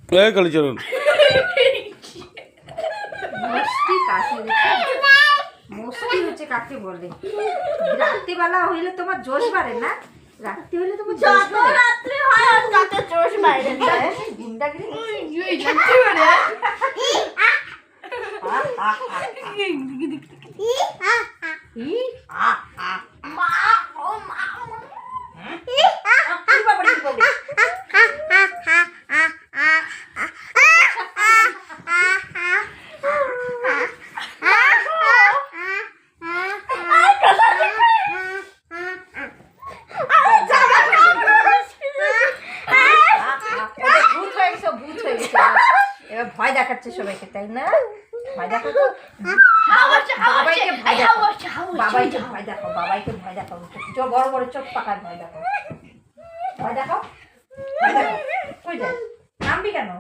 কালীচরণ মস্তি কাকে মস্তি হচ্ছে কাকে বলে? রাত্রিবেলা হইলে তোমার জোশ বাড়ে না? রাত্রি হইলে তোমার জোশ বাড়ে? রাত্রি হয় আর তত জোশ বাইরে যায়। গুন্ডাগিরি মা ও মা এবার ভয় দেখাচ্ছে সবাইকে, তাই না? ভয় দেখাচ্ছ বাবাইকে ভয় দেখাও, বাবাইকে ভয় দেখাও, বাবাইকে ভয় দেখাও, বড় বড় চোখ পাকায় ভয় দেখাও, ভয় দেখাও, ভয় দেখাও। কই যায়? নামবি কেন?